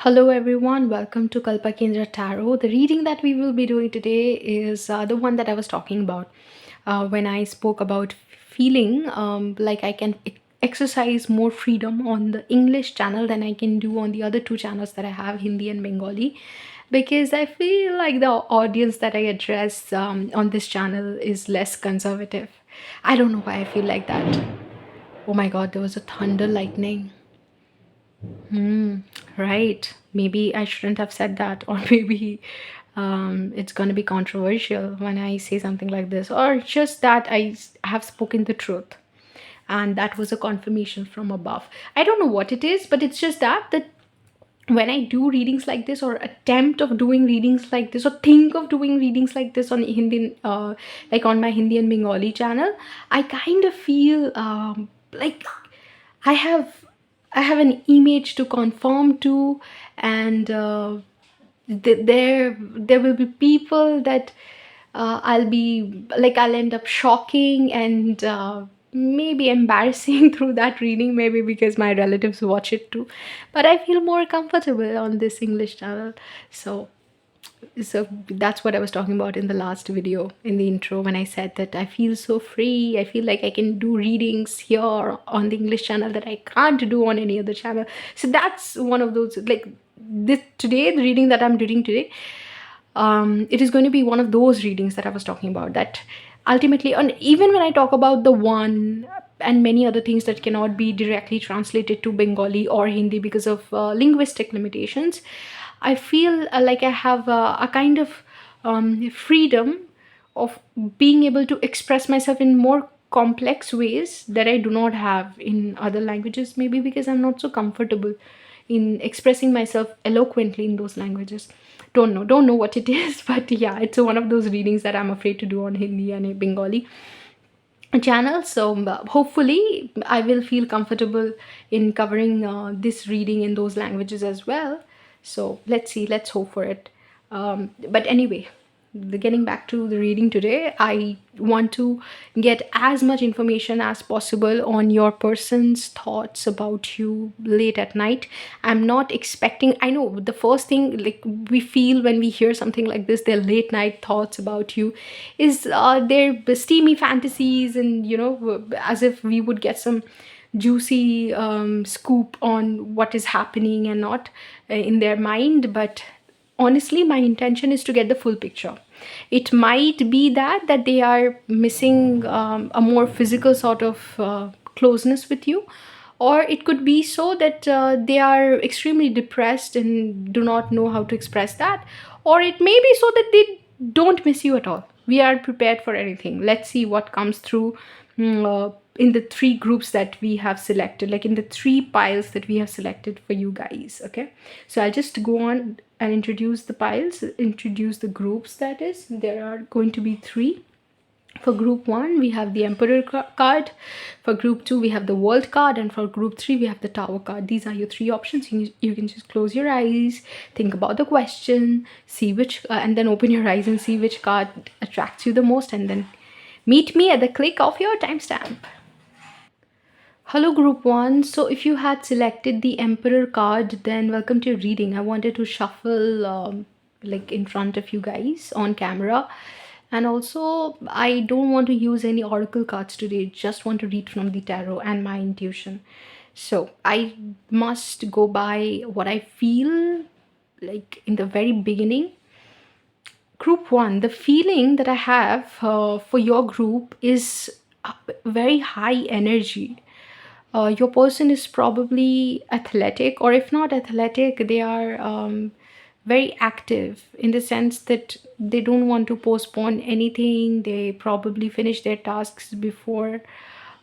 Hello everyone, welcome to Kalpa Kendra Tarot. The reading that we will be doing today is the one that I was talking about when I spoke about feeling like I can exercise more freedom on the English channel than I can do on the other two channels that I have, Hindi and Bengali, because I feel like the audience that I address on this channel is less conservative. I don't know why I feel like that. Oh my god, there was a thunder lightning. Right. Maybe I shouldn't have said that, or maybe it's going to be controversial when I say something like this, or just that have spoken the truth. And that was a confirmation from above. I don't know what it is, but it's just that when I do readings like this, or attempt of doing readings like this, or think of doing readings like this on Hindi, like on my Hindi and Bengali channel, I kind of feel like I have I have an image to conform to, and there will be people that I'll end up shocking and maybe embarrassing through that reading, maybe because my relatives watch it too. But I feel more comfortable on this English channel, so that's what I was talking about in the last video in the intro, when I said that I feel so free. I feel like I can do readings here on the English channel that I can't do on any other channel. So that's one of those, like, this today, the reading that I'm doing today, it is going to be one of those readings that I was talking about, that ultimately, and even when I talk about the one and many other things that cannot be directly translated to Bengali or Hindi because of linguistic limitations, I feel like I have a kind of freedom of being able to express myself in more complex ways that I do not have in other languages, maybe because I'm not so comfortable in expressing myself eloquently in those languages. Don't know what it is, but yeah, it's one of those readings that I'm afraid to do on Hindi and Bengali channel. So hopefully I will feel comfortable in covering this reading in those languages as well. So let's see, let's hope for it. But anyway, getting back to the reading today, I want to get as much information as possible on your person's thoughts about you late at night. I'm not expecting, I know the first thing like we feel when we hear something like this, their late night thoughts about you, is their steamy fantasies, and as if we would get some juicy scoop on what is happening and not in their mind. But honestly, my intention is to get the full picture. It might be that they are missing a more physical sort of closeness with you, or it could be so that they are extremely depressed and do not know how to express that, or it may be so that they don't miss you at all. We are prepared for anything. Let's see what comes through in the three groups that we have selected, like in the three piles that we have selected for you guys. Okay, so I'll just go on and introduce the piles, introduce the groups. That is, there are going to be three. For group 1, we have the Emperor card. For group 2, we have the World card. And for group 3, we have the Tower card. These are your three options. You can just close your eyes, think about the question, see which, and then open your eyes and see which card attracts you the most, and then meet me at the click of your timestamp. Hello group 1. So if you had selected the Emperor card, then welcome to your reading. I wanted to shuffle like in front of you guys on camera. And also, I don't want to use any oracle cards today. Just want to read from the tarot and my intuition. So I must go by what I feel like in the very beginning. Group 1, the feeling that I have for your group is very high energy. Your person is probably athletic, or if not athletic, they are very active, in the sense that they don't want to postpone anything. They probably finish their tasks before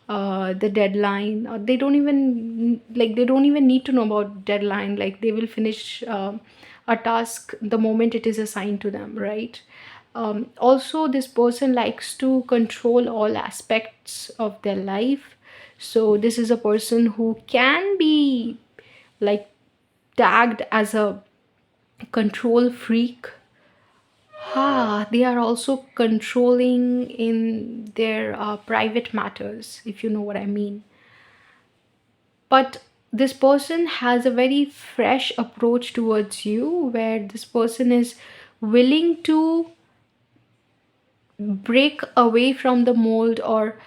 the deadline, or they don't even need to know about deadline. Like, they will finish a task the moment it is assigned to them, right? Also, this person likes to control all aspects of their life. So this is a person who can be like tagged as a control freak. They are also controlling in their private matters, if you know what I mean. But this person has a very fresh approach towards you, where this person is willing to break away from the mold or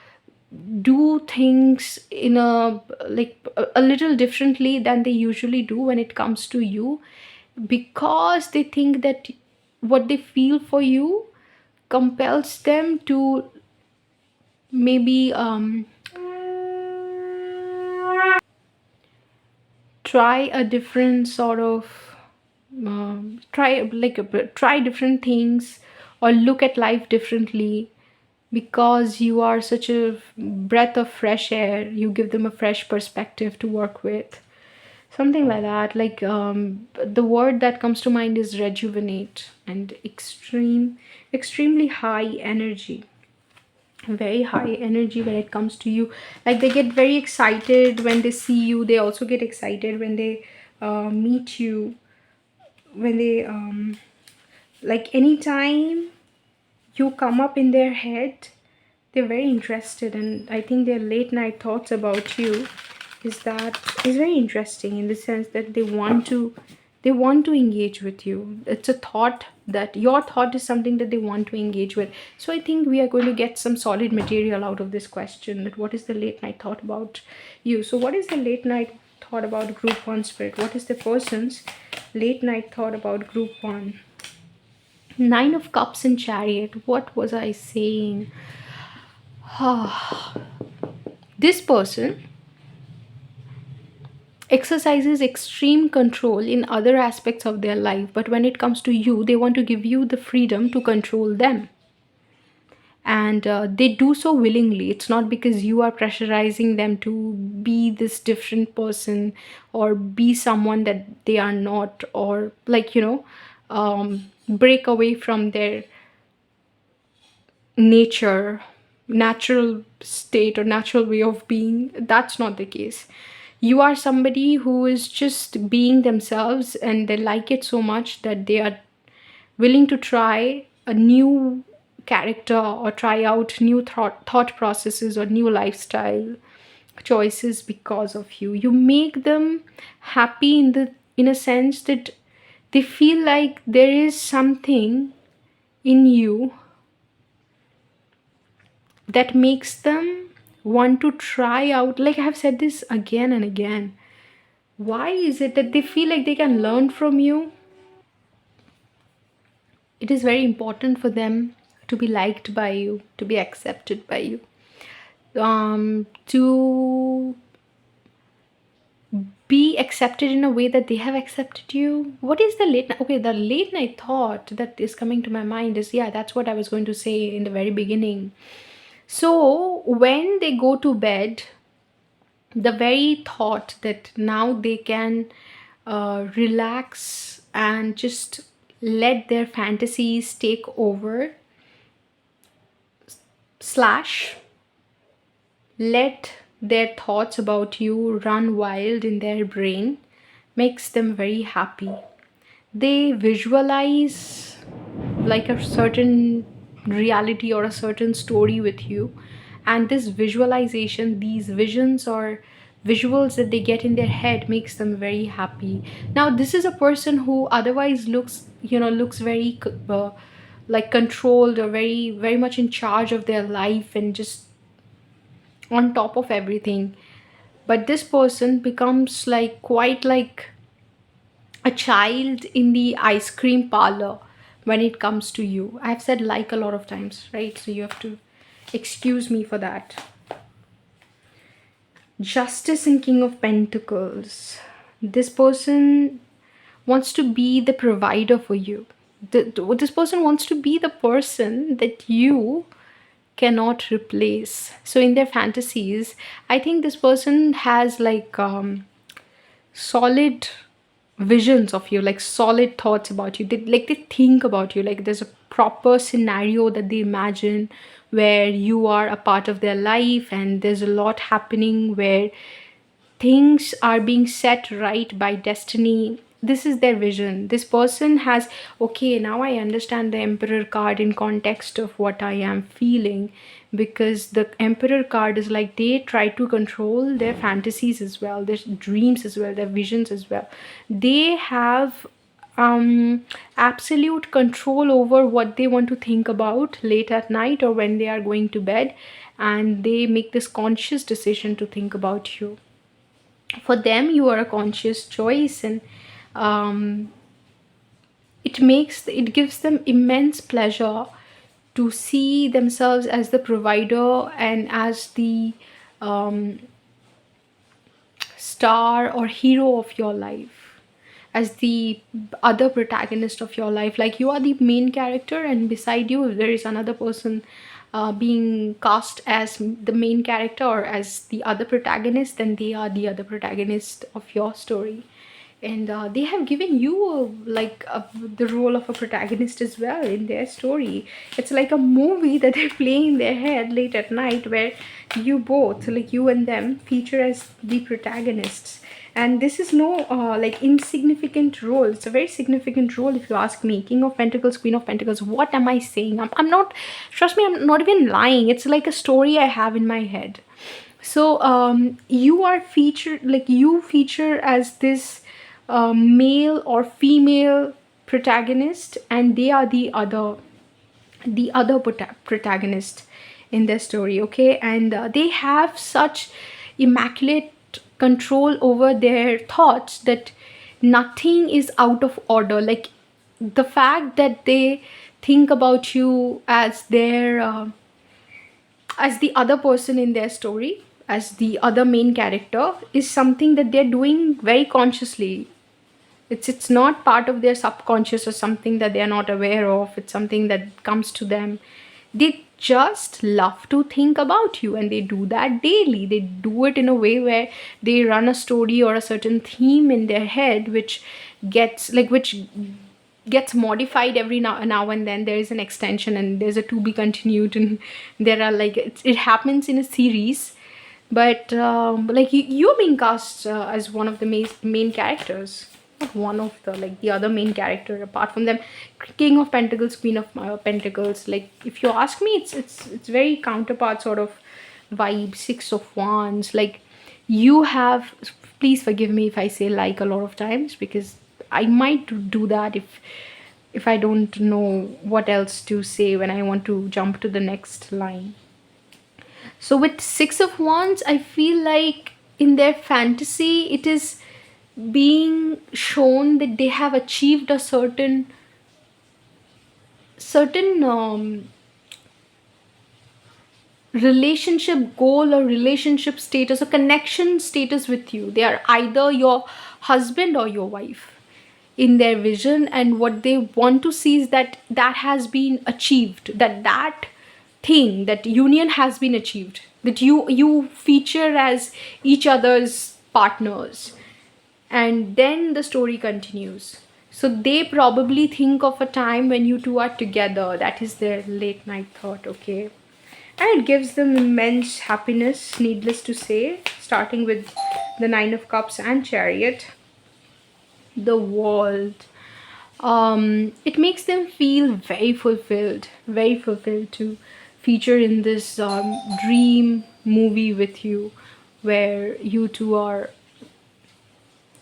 do things in a like a little differently than they usually do when it comes to you, because they think that what they feel for you compels them to maybe try a different sort of try different things or look at life differently, because you are such a breath of fresh air. You give them a fresh perspective to work with, something like that. Like the word that comes to mind is rejuvenate, and extremely high energy, very high energy when it comes to you. Like they get very excited when they see you. They also get excited when they meet you, when they like anytime you come up in their head, they're very interested. And I think their late night thoughts about you is very interesting, in the sense that they want to engage with you. It's a thought, that your thought is something that they want to engage with. So I think we are going to get some solid material out of this question, that what is the late night thought about you. So what is the late night thought about group 1 spirit? What is the person's late night thought about group 1? Nine of Cups and Chariot. What was I saying? This person exercises extreme control in other aspects of their life, but when it comes to you, they want to give you the freedom to control them. And they do so willingly. It's not because you are pressurizing them to be this different person or be someone that they are not, or break away from their natural state or natural way of being. That's not the case. You are somebody who is just being themselves, and they like it so much that they are willing to try a new character or try out new thought processes or new lifestyle choices because of you. You make them happy in a sense that they feel like there is something in you that makes them want to try out. Like I have said this again and again, why is it that they feel like they can learn from you? It is very important for them to be liked by you, to be accepted by you, to be accepted in a way that they have accepted you. What is the late night? Okay, the late night thought that is coming to my mind is, yeah, that's what I was going to say in the very beginning. So when they go to bed, the very thought that now they can relax and just let their fantasies take over, slash let their thoughts about you run wild in their brain, makes them very happy. They visualize like a certain reality or a certain story with you, and this visualization, these visions or visuals that they get in their head, makes them very happy. Now this is a person who otherwise looks very like controlled, or very much in charge of their life and just on top of everything. But this person becomes like quite like a child in the ice cream parlor when it comes to you. I've said like a lot of times, right? So you have to excuse me for that. Justice and King of Pentacles. This person wants to be the provider for you. This person wants to be the person that you cannot replace. So in their fantasies, I think this person has like solid visions of you, like solid thoughts about you. They think about you, like there's a proper scenario that they imagine where you are a part of their life, and there's a lot happening where things are being set right by destiny, this is their vision. This person has, okay, now I understand the Emperor card in context of what I am feeling, because the Emperor card is like they try to control their fantasies as well, their dreams as well, their visions as well. They have absolute control over what they want to think about late at night or when they are going to bed, and they make this conscious decision to think about you. For them, you are a conscious choice, and um, it gives them immense pleasure to see themselves as the provider and as the um, star or hero of your life, as the other protagonist of your life. Like you are the main character, and beside you, if there is another person being cast as the main character or as the other protagonist, then they are the other protagonist of your story. And they have given you the role of a protagonist as well in their story. It's like a movie that they play in their head late at night, where you both, like you and them, feature as the protagonists. And this is no insignificant role. It's a very significant role, if you ask me. King of Pentacles, Queen of Pentacles, what am I saying? I'm not, trust me, I'm not even lying. It's like a story I have in my head. So you are featured, like you feature as this male or female protagonist, and they are the other protagonist in their story. Okay, and they have such immaculate control over their thoughts that nothing is out of order. Like the fact that they think about you as their as the other person in their story, as the other main character, is something that they're doing very consciously. It's not part of their subconscious or something that they are not aware of. It's something that comes to them. They just love to think about you, and they do that daily. They do it in a way where they run a story or a certain theme in their head, which gets modified every now and then. There is an extension and there's a to be continued, and there are it happens in a series. But you're being cast as one of the main characters, not one of the other main character apart from them. King of Pentacles, Queen of Pentacles, like if you ask me, it's very counterpart sort of vibe. Six of Wands, like you have, please forgive me if I say like a lot of times, because I might do that if I don't know what else to say when I want to jump to the next line. So with Six of Wands, I feel like in their fantasy, it is being shown that they have achieved a certain relationship goal or relationship status or connection status with you. They are either your husband or your wife in their vision, and what they want to see is that that has been achieved, that thing, that union has been achieved, that you feature as each other's partners. And then the story continues. So they probably think of a time when you two are together. That is their late night thought. Okay, and it gives them immense happiness, needless to say, starting with the Nine of Cups and Chariot. The World, it makes them feel very fulfilled to feature in this dream movie with you, where you two are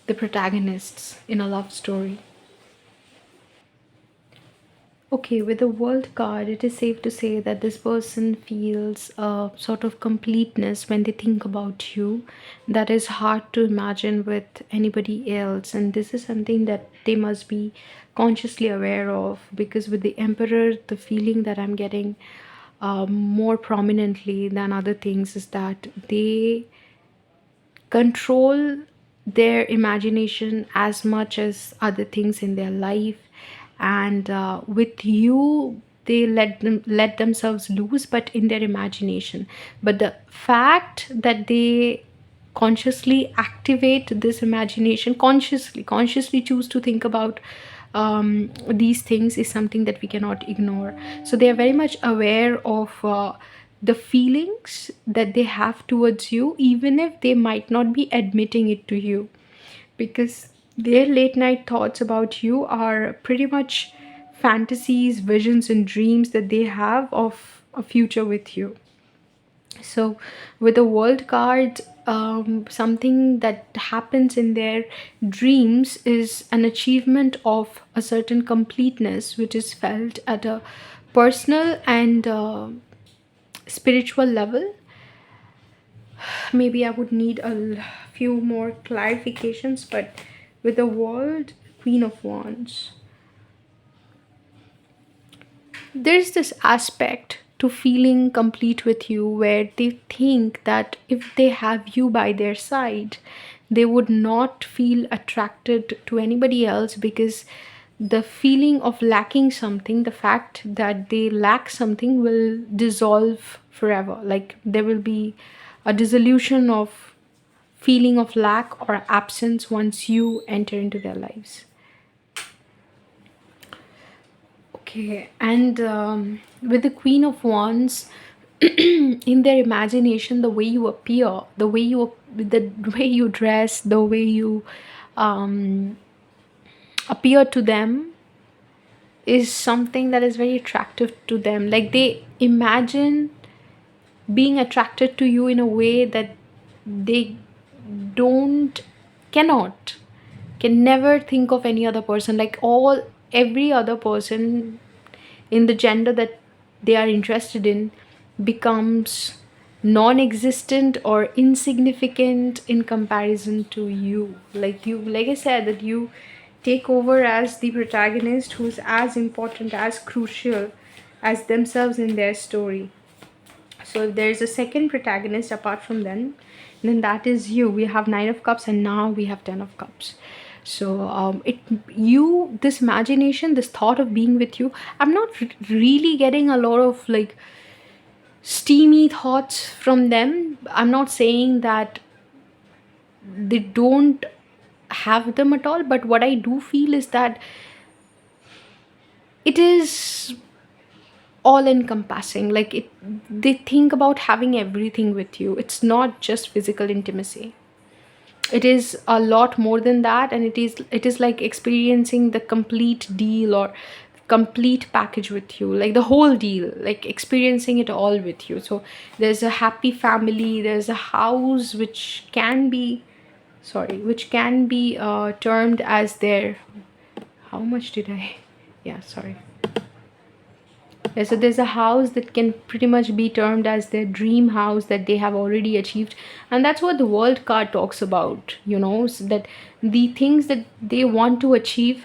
the protagonists in a love story. Okay, with the World card, it is safe to say that this person feels a sort of completeness when they think about you that is hard to imagine with anybody else. And this is something that they must be consciously aware of, because with the Emperor, the feeling that I'm getting more prominently than other things is that they control their imagination as much as other things in their life. And with you, they let themselves loose, but in their imagination. But the fact that they consciously activate this imagination, consciously choose to think about these things, is something that we cannot ignore. So they are very much aware of the feelings that they have towards you, even if they might not be admitting it to you, because Their late night thoughts about you are pretty much fantasies, visions, and dreams that they have of a future with you. So, with the world card, something that happens in their dreams is an achievement of a certain completeness, which is felt at a personal and spiritual level. Maybe I would need few more clarifications, but with the world Queen of Wands, there's this aspect to feeling complete with you where they think that if they have you by their side, they would not feel attracted to anybody else, because the feeling of lacking something, the fact that they lack something, will dissolve forever. Like there will be a dissolution of feeling of lack or absence once you enter into their lives. Okay, and with the Queen of Wands, in their imagination, the way you appear, the way you dress, the way you um, appear to them is something that is very attractive to them. Like they imagine being attracted to you in a way that they don't cannot can never think of any other person. Like every other person in the gender that they are interested in becomes non-existent or insignificant in comparison to you. Like I said, that you take over as the protagonist, who's as important, as crucial as themselves in their story. So if there's a second protagonist apart from them, then that is you. We have Nine of Cups, and now we have Ten of Cups. So it you this imagination, this thought of being with you, I'm not really getting a lot of like steamy thoughts from them. I'm not saying that they don't have them at all, but what I do feel is that it is all encompassing. Like they think about having everything with you. It's not just physical intimacy, it is a lot more than that, and it is like experiencing the complete deal or complete package with you, like the whole deal, like experiencing it all with you. So there's a happy family, there's a house which can be termed as their, how much did I, yeah, sorry. Yeah, so there's a house that can pretty much be termed as their dream house that they have already achieved. And that's what the world card talks about, so that the things that they want to achieve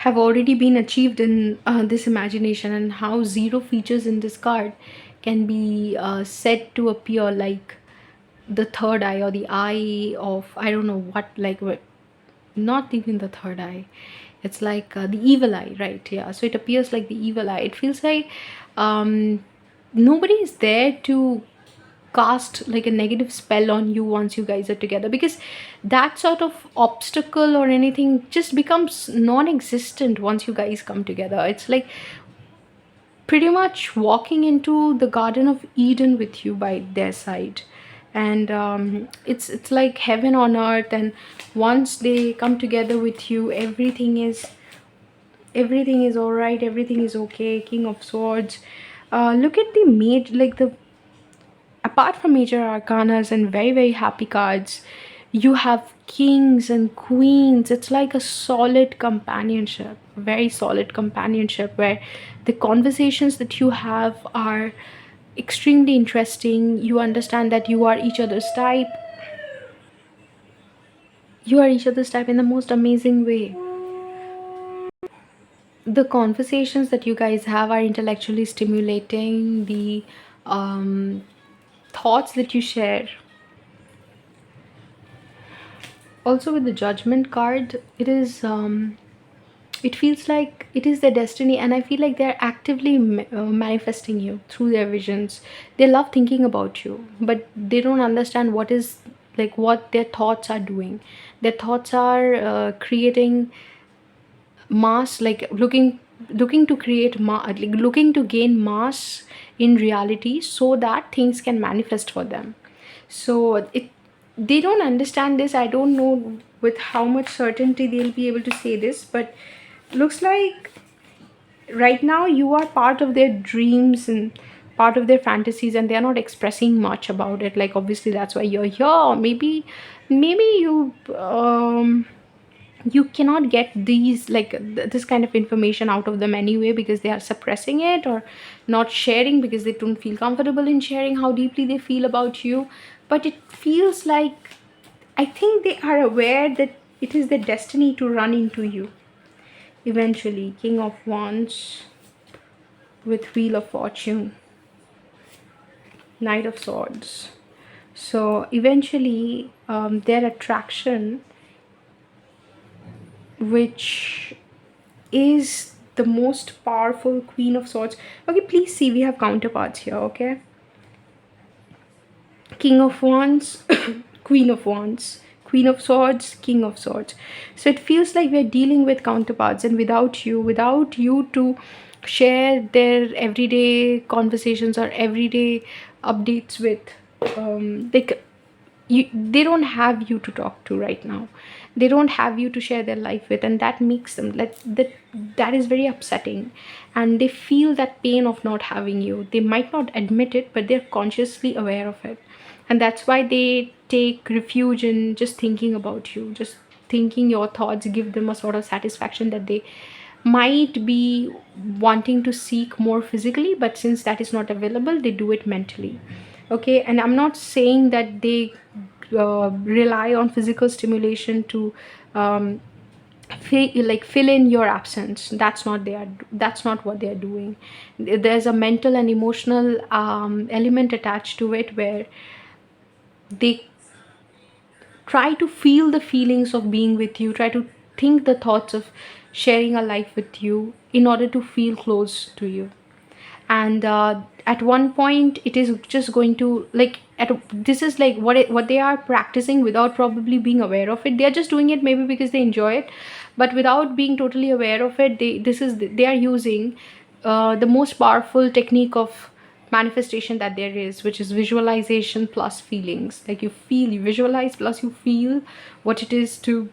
have already been achieved in this imagination, and how zero features in this card can be said to appear like the third eye, or the eye of, I don't know what, like what, not even the third eye, it's like the evil eye, right? Yeah, so it appears like the evil eye. It feels like nobody is there to cast like a negative spell on you once you guys are together, because that sort of obstacle or anything just becomes non-existent once you guys come together. It's like pretty much walking into the Garden of Eden with you by their side. And it's like heaven on earth. And once they come together with you, everything is all right, everything is okay. King of Swords, look at the mage, like the apart from major arcanas and very very happy cards, you have kings and queens. It's like a solid companionship, very solid companionship, where the conversations that you have are extremely interesting. You understand that you are each other's type in the most amazing way. The conversations that you guys have are intellectually stimulating. The thoughts that you share. Also with the Judgment card, it feels like it is their destiny, and I feel like they're actively manifesting you through their visions. They love thinking about you, but they don't understand what their thoughts are doing. Their thoughts are creating mass, like looking to create looking to gain mass in reality, so that things can manifest for them. So it they don't understand this. I don't know with how much certainty they'll be able to say this, but looks like right now you are part of their dreams and part of their fantasies, and they're not expressing much about it. Like, obviously that's why you're here. Or maybe you cannot get these like this kind of information out of them anyway, because they are suppressing it or not sharing because they don't feel comfortable in sharing how deeply they feel about you. But it feels like, I think they are aware that it is their destiny to run into you eventually. King of Wands with Wheel of Fortune, Knight of Swords. So eventually, their attraction, which is the most powerful, Queen of Swords. Okay, please see, we have counterparts here. Okay, King of Wands, Queen of Wands, Queen of Swords, King of Swords. So it feels like we're dealing with counterparts, and without you to share their everyday conversations or everyday updates with, like, they don't have you to talk to right now. They don't have you to share their life with, and that makes them like that is very upsetting. And they feel that pain of not having you. They might not admit it, but they're consciously aware of it. And that's why they take refuge in just thinking about you. Just thinking your thoughts give them a sort of satisfaction that they might be wanting to seek more physically, but since that is not available, they do it mentally. Okay, and I'm not saying that they rely on physical stimulation to fill in your absence. That's not what they are doing. There's a mental and emotional element attached to it, where they try to feel the feelings of being with you, try to think the thoughts of sharing a life with you in order to feel close to you. And at one point it is just going to like this is like what they are practicing without probably being aware of it. They are just doing it maybe because they enjoy it, but without being totally aware of it, they are using the most powerful technique of manifestation that there is, which is visualization plus feelings. Like, you visualize plus you feel what it is to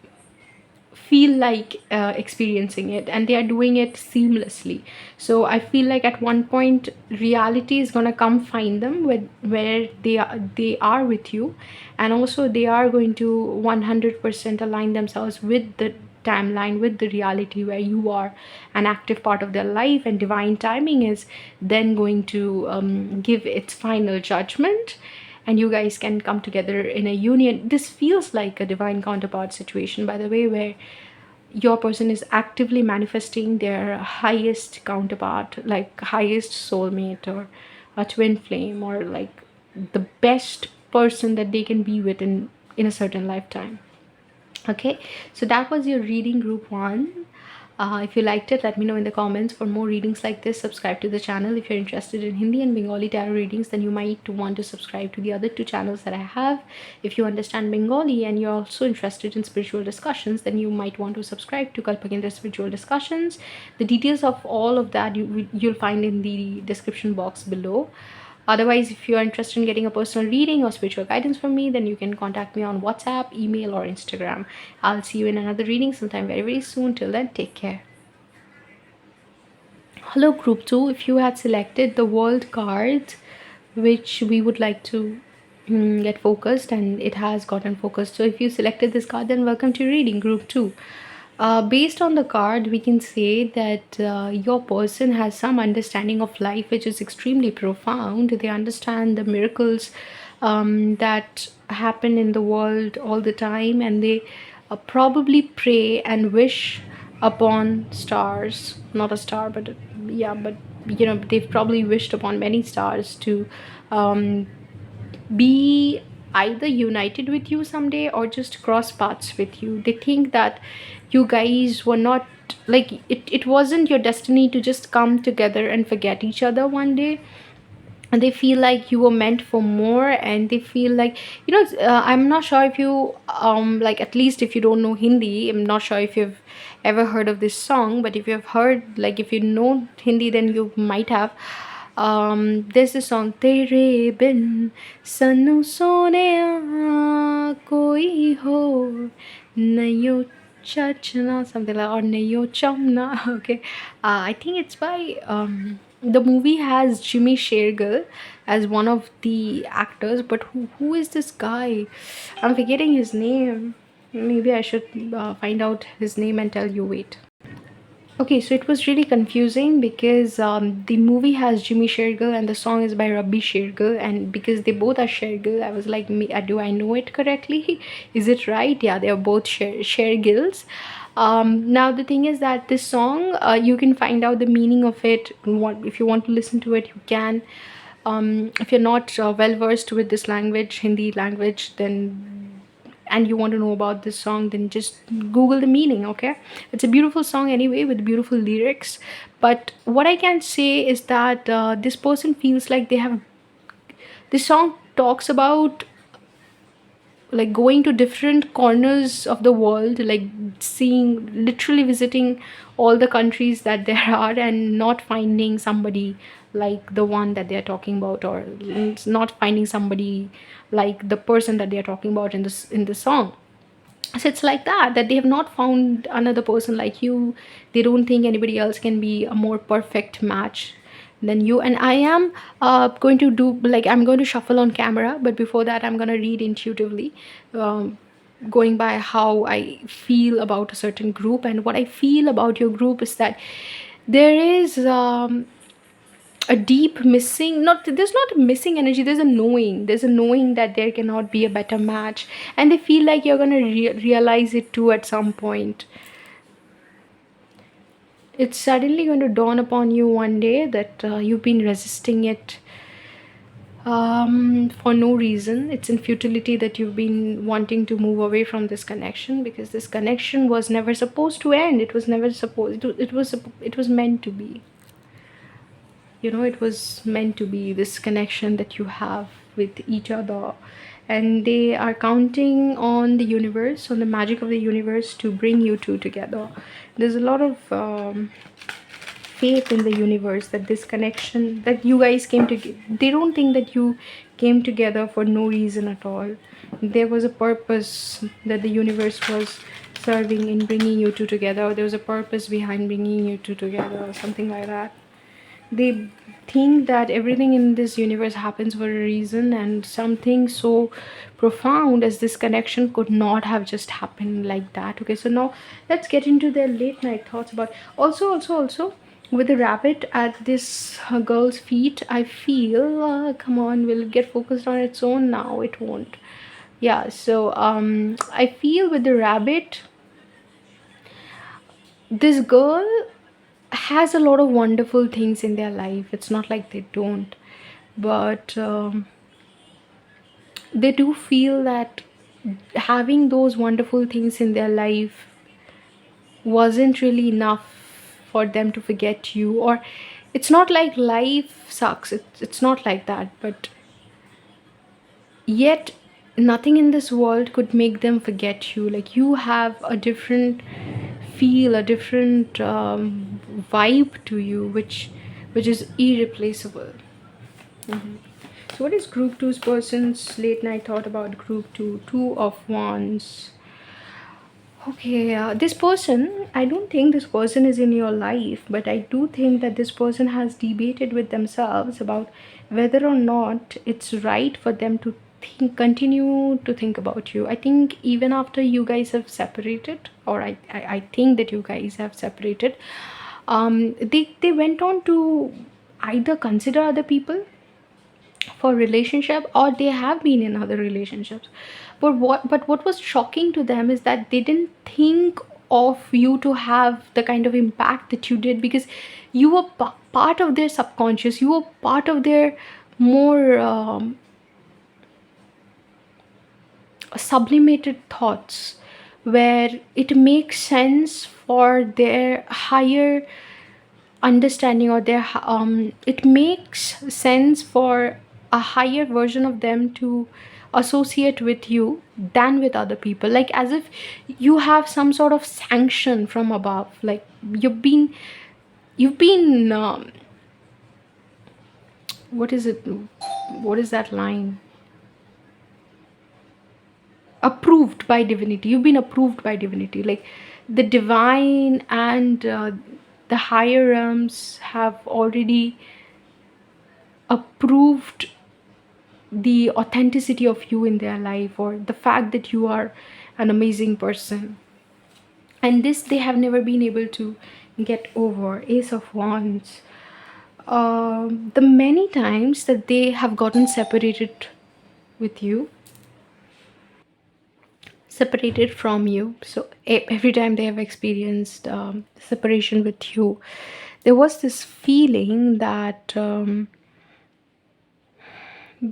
feel like experiencing it, and they are doing it seamlessly. So I feel like at one point reality is going to come find them where they are with you, and also they are going to 100% align themselves with the timeline, with the reality, where you are an active part of their life, and divine timing is then going to give its final judgment, and you guys can come together in a union. This feels like a divine counterpart situation, by the way, where your person is actively manifesting their highest counterpart, like highest soulmate or a twin flame, or like the best person that they can be with in a certain lifetime. Okay, so that was your reading, group one. If you liked it, let me know in the comments. For more readings like this, subscribe to the channel. If you're interested in Hindi and Bengali tarot readings, then you might want to subscribe to the other two channels that I have. If you understand Bengali and you're also interested in spiritual discussions, then you might want to subscribe to Kalpa Kendra Spiritual Discussions. The details of all of that you'll find in the description box below. Otherwise, if you are interested in getting a personal reading or spiritual guidance from me, then you can contact me on WhatsApp, email, or Instagram. I'll see you in another reading sometime very, very soon. Till then, take care. Hello, group 2. If you had selected the world card, which we would like to get focused, and it has gotten focused. So if you selected this card, then welcome to reading, group 2. Based on the card, we can say that your person has some understanding of life which is extremely profound. They understand the miracles that happen in the world all the time, and they probably pray and wish upon stars. Not a star, but yeah, but they've probably wished upon many stars to be either united with you someday or just cross paths with you. They think that you guys were not like it wasn't your destiny to just come together and forget each other one day. And they feel like you were meant for more, and they feel like I'm not sure if you like, at least if you don't know Hindi, I'm not sure if you've ever heard of this song, but if you've heard, like if you know Hindi, then you might have. There's the song Tere bin sanu sonaya koi ho nayo chachna, something like, or nayo chamna. Okay. I think it's by the movie has Jimmy Shergill as one of the actors, but who is this guy? I'm forgetting his name. Maybe I should find out his name and tell you. Wait. Okay, so it was really confusing because the movie has Jimmy Shergill and the song is by Rabbi Shergill, and because they both are Shergill, I was like, do I know it correctly? Is it right? Yeah, they are both Shergills. Now the thing is that this song, you can find out the meaning of it. If you want to listen to it, you can. If you're not well versed with this language, Hindi language, then and you want to know about this song, then just Google the meaning. Okay, it's a beautiful song anyway with beautiful lyrics. But what I can say is that this person feels like they have, this song talks about like going to different corners of the world, like seeing, literally visiting all the countries that there are, and not finding somebody like the one that they're talking about, or not finding somebody like the person that they're talking about in the song. So it's like that they have not found another person like you. They don't think anybody else can be a more perfect match than you. And I am going to do, like, I'm going to shuffle on camera, but before that I'm going to read intuitively, going by how I feel about a certain group. And what I feel about your group is that there is a deep missing, not, there's not a missing energy, there's a knowing that there cannot be a better match, and they feel like you're gonna realize it too at some point. It's suddenly going to dawn upon you one day that you've been resisting it for no reason. It's in futility that you've been wanting to move away from this connection, because this connection was never supposed to end. It was never supposed, it was meant to be. You know, it was meant to be, this connection that you have with each other. And they are counting on the universe, on the magic of the universe, to bring you two together. There's a lot of faith in the universe that this connection, that you guys came to, they don't think that you came together for no reason at all. There was a purpose that the universe was serving in bringing you two together. There was a purpose behind bringing you two together, or something like that. They think that everything in this universe happens for a reason, and something so profound as this connection could not have just happened like that. Okay, so now let's get into their late night thoughts about, also with the rabbit at this girl's feet. I feel come on, will it get focused on its own? Now it won't. Yeah, so I feel with the rabbit, this girl has a lot of wonderful things in their life. It's not like they don't, but they do feel that having those wonderful things in their life wasn't really enough for them to forget you. Or it's not like life sucks, it's not like that, but yet nothing in this world could make them forget you. Like, you have a different feel, a different vibe to you, which is irreplaceable. So what is group two's person's late night thought about group two? Two of Wands. Okay, this person, I don't think this person is in your life, but I do think that this person has debated with themselves about whether or not it's right for them to continue to think about you. I think even after you guys have separated, or I think that you guys have separated, they went on to either consider other people for relationship, or they have been in other relationships. But what was shocking to them is that they didn't think of you to have the kind of impact that you did, because you were part of their subconscious, you were part of their more sublimated thoughts, where it makes sense for their higher understanding, or their it makes sense for a higher version of them to associate with you than with other people, like as if you have some sort of sanction from above. Like you've been what is it, what is that line? Approved by divinity. You've been approved by divinity, like the divine and the higher realms have already approved the authenticity of you in their life, or the fact that you are an amazing person. And this they have never been able to get over. Ace of Wands. The many times that they have gotten separated with you, separated from you, so every time they have experienced separation with you, there was this feeling that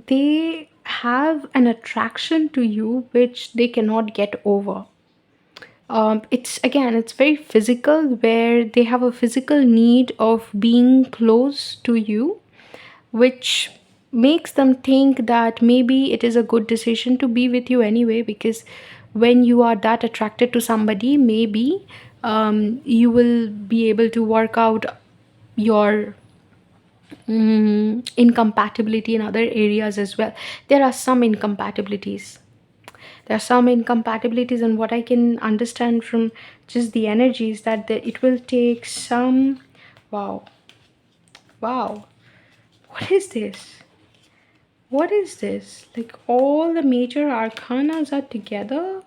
they have an attraction to you which they cannot get over. It's again, it's very physical, where they have a physical need of being close to you, which makes them think that maybe it is a good decision to be with you anyway, because when you are that attracted to somebody, maybe you will be able to work out your incompatibility in other areas as well. There are some incompatibilities. There are some incompatibilities, and what I can understand from just the energies that it will take some. Wow, wow, what is this? What is this? Like all the major arcanas are together.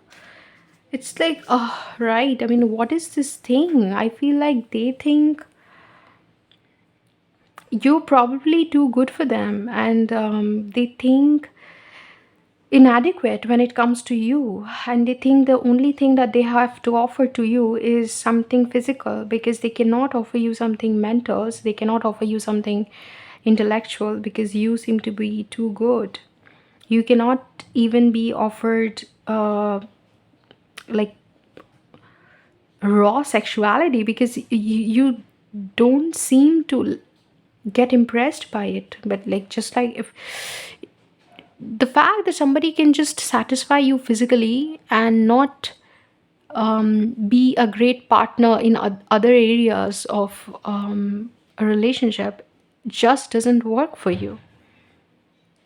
It's like, oh, right. I mean, what is this thing? I feel like they think you're probably too good for them, and they think inadequate when it comes to you, and they think the only thing that they have to offer to you is something physical, because they cannot offer you something mental, so they cannot offer you something intellectual, because you seem to be too good. You cannot even be offered like raw sexuality, because you don't seem to get impressed by it. But like, just like, if the fact that somebody can just satisfy you physically and not be a great partner in other areas of a relationship just doesn't work for you.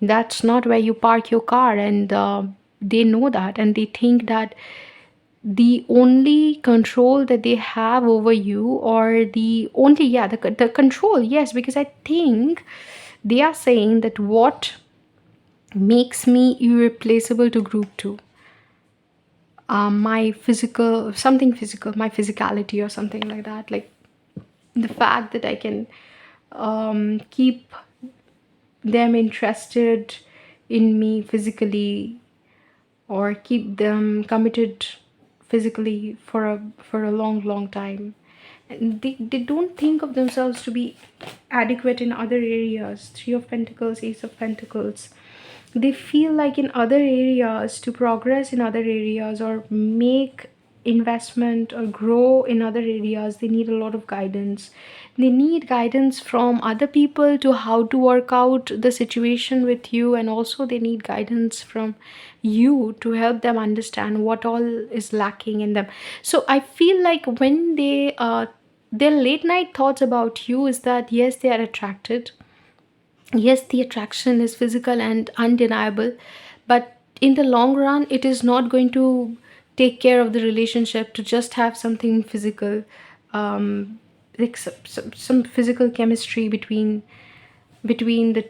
That's not where you park your car, and they know that, and they think that the only control that they have over you, or the only, yeah, the control, yes, because I think they are saying that what makes me irreplaceable to group 2, my physical, something physical, my physicality or something like that, like the fact that I can keep them interested in me physically, or keep them committed physically for a long time. And they don't think of themselves to be adequate in other areas. Three of Pentacles, Ace of Pentacles. They feel like in other areas, to progress in other areas or make investment or grow in other areas, they need a lot of guidance. They need guidance from other people to how to work out the situation with you, and also they need guidance from you to help them understand what all is lacking in them. So I feel like when they their late night thoughts about you is that yes, they are attracted, yes, the attraction is physical and undeniable, but in the long run it is not going to take care of the relationship to just have something physical, like some physical chemistry between the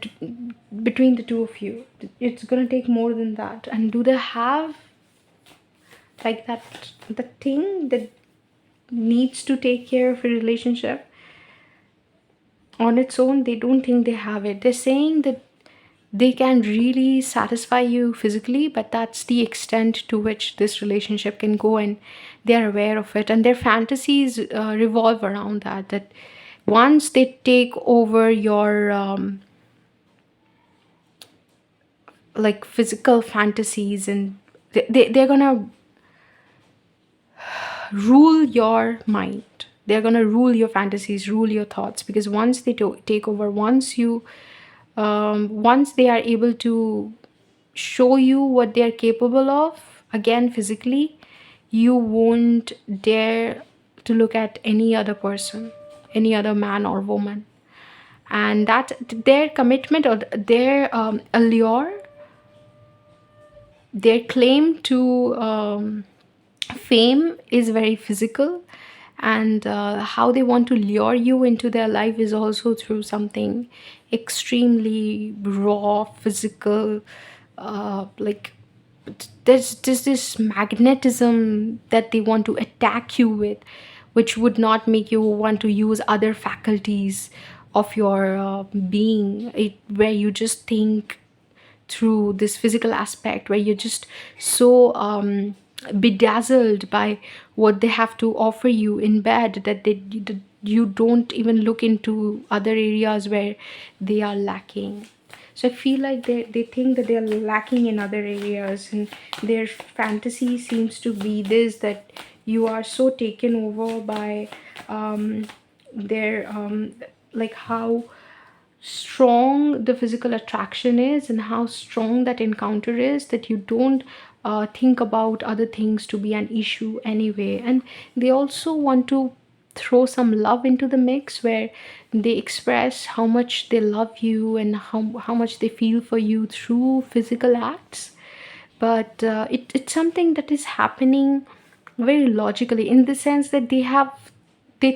between the two of you. It's going to take more than that. And do they have like that, the thing that needs to take care of a relationship on its own? They don't think they have it. They're saying that they can really satisfy you physically, but that's the extent to which this relationship can go, and they're aware of it, and their fantasies revolve around that once they take over your like physical fantasies, and they're gonna rule your mind, they're gonna rule your fantasies, rule your thoughts, because once they take over, once you once they are able to show you what they are capable of, again physically, you won't dare to look at any other person, any other man or woman. and that their commitment or their allure, their claim to fame is very physical, and how they want to lure you into their life is also through something extremely raw, physical, like there's this magnetism that they want to attack you with, which would not make you want to use other faculties of your being, where you just think through this physical aspect, where you're just so bedazzled by what they have to offer you in bed that you don't even look into other areas where they are lacking. So I feel like they think that they're lacking in other areas, and their fantasy seems to be this, that you are so taken over by their like how strong the physical attraction is and how strong that encounter is, that you don't think about other things to be an issue anyway. And they also want to throw some love into the mix, where they express how much they love you and how much they feel for you through physical acts. But it's something that is happening very logically, in the sense that they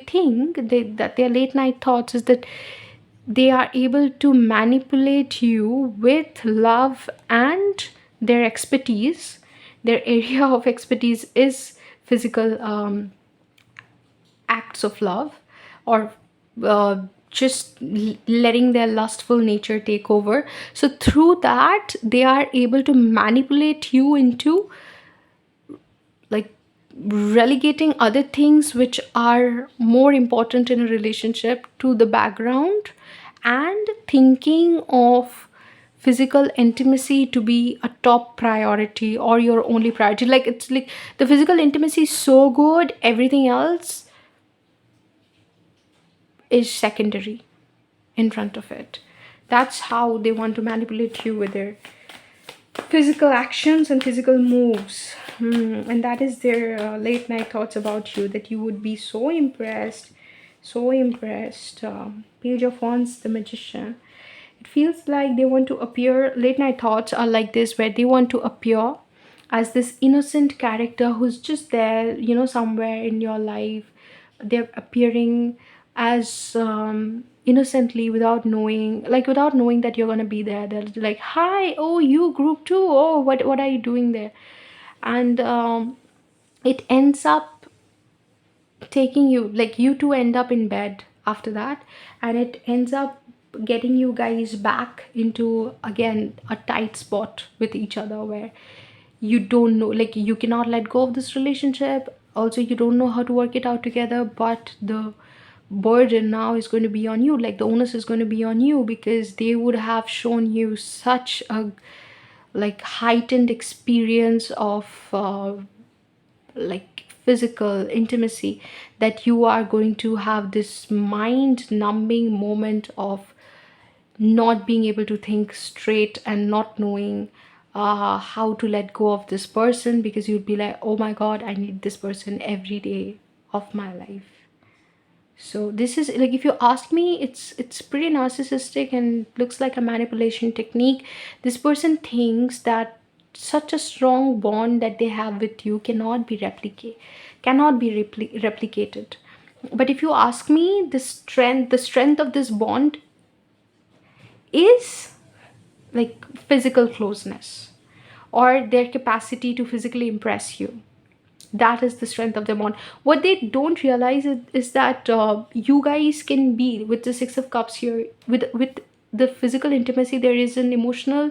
think that their late night thoughts is that they are able to manipulate you with love and their expertise. Their area of expertise is physical acts of love, or just letting their lustful nature take over. So through that, they are able to manipulate you into like relegating other things which are more important in a relationship to the background, and thinking of physical intimacy to be a top priority or your only priority. Like, it's like the physical intimacy is so good, everything else is secondary in front of it. That's how they want to manipulate you with their physical actions and physical moves. And that is their late night thoughts about you, that you would be so impressed, so impressed. Page of Wands, the Magician. It feels like they want to appear, late night thoughts are like this, where they want to appear as this innocent character who's just there, somewhere in your life. They're appearing as innocently, without knowing that you're gonna be there. They're like, "Hi, oh, you group too? Oh, what are you doing there?" And it ends up taking you, like, you two end up in bed after that, and it ends up getting you guys back into, again, a tight spot with each other, where you don't know, like, you cannot let go of this relationship. Also, you don't know how to work it out together, but the burden now is going to be on you, like the onus is going to be on you, because they would have shown you such a like heightened experience of like physical intimacy, that you are going to have this mind numbing moment of not being able to think straight and not knowing how to let go of this person, because you'd be like, "Oh my god, I need this person every day of my life." So this is, like, if you ask me, it's pretty narcissistic and looks like a manipulation technique. This person thinks that such a strong bond that they have with you cannot be replicated. But if you ask me, the strength of this bond is like physical closeness, or their capacity to physically impress you. That is the strength of the bond. What they don't realize is that you guys can be, with the Six of Cups here, with the physical intimacy, there is an emotional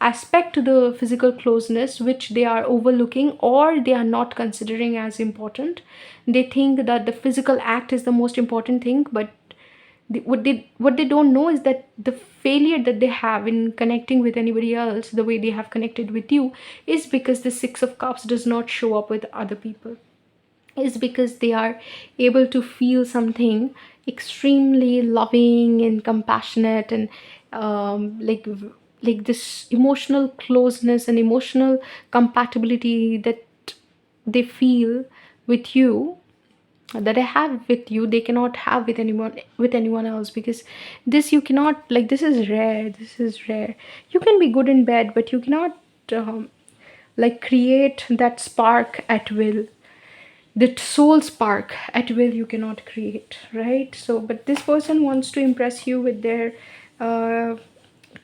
aspect to the physical closeness which they are overlooking, or they are not considering as important. They think that the physical act is the most important thing, but what they don't know is that the failure that they have in connecting with anybody else the way they have connected with you is because the Six of Cups does not show up with other people, is because they are able to feel something extremely loving and compassionate, and like this emotional closeness and emotional compatibility that they feel with you, that I have with you, they cannot have with anyone else, because this you cannot, like, this is rare. This is rare. You can be good in bed, but you cannot like create that spark at will. The soul spark at will you cannot create, right? So, but this person wants to impress you with their uh,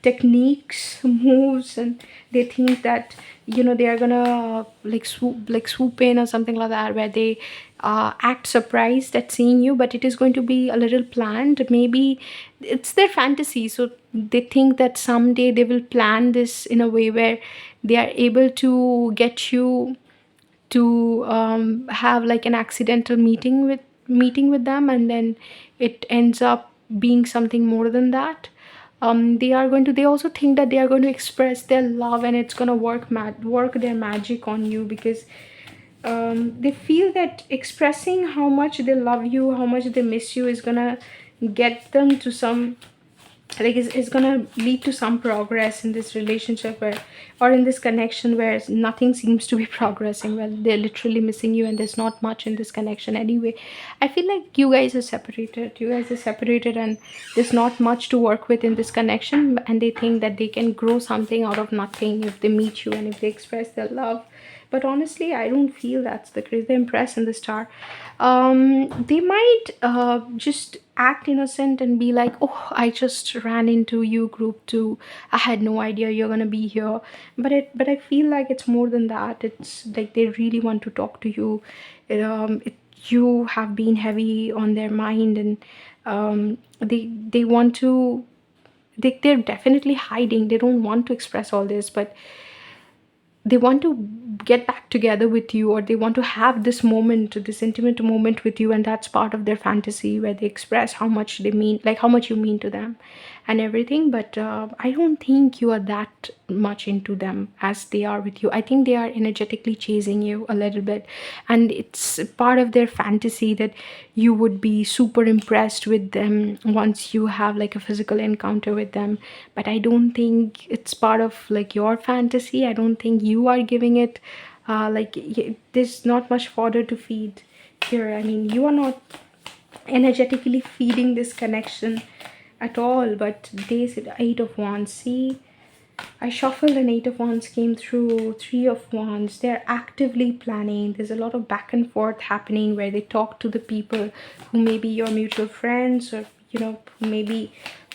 techniques, moves, and they think that, they are gonna like swoop in or something like that, where they act surprised at seeing you, but it is going to be a little planned. Maybe it's their fantasy, so they think that someday they will plan this in a way where they are able to get you to have like an accidental meeting with them, and then it ends up being something more than that. They also think that they are going to express their love, and it's going to work their magic on you, because they feel that expressing how much they love you, how much they miss you, is going to get them to some, like, it's gonna lead to some progress in this relationship, where, or in this connection, where nothing seems to be progressing. Well, they're literally missing you, and there's not much in this connection anyway. I feel like you guys are separated, and there's not much to work with in this connection, and they think that they can grow something out of nothing if they meet you and if they express their love. But honestly, I don't feel that's the case. They're impressed in the star. They might just act innocent and be like, "Oh, I just ran into you, group 2. I had no idea you're gonna be here." But I feel like it's more than that. It's like they really want to talk to you. You have been heavy on their mind, and they want to. They're definitely hiding. They don't want to express all this, but they want to get back together with you, or they want to have this intimate moment with you, and that's part of their fantasy, where they express how much they mean, like how much you mean to them and everything. But I don't think you are that much into them as they are with you. I think they are energetically chasing you a little bit, and it's part of their fantasy that you would be super impressed with them once you have like a physical encounter with them. But I don't think it's part of like your fantasy. I don't think you are giving it there's not much fodder to feed here. I mean, you are not energetically feeding this connection at all. But they said 8 of Wands. See, I shuffled and 8 of Wands came through. 3 of Wands. They're actively planning. There's a lot of back and forth happening, where they talk to the people who may be your mutual friends, or maybe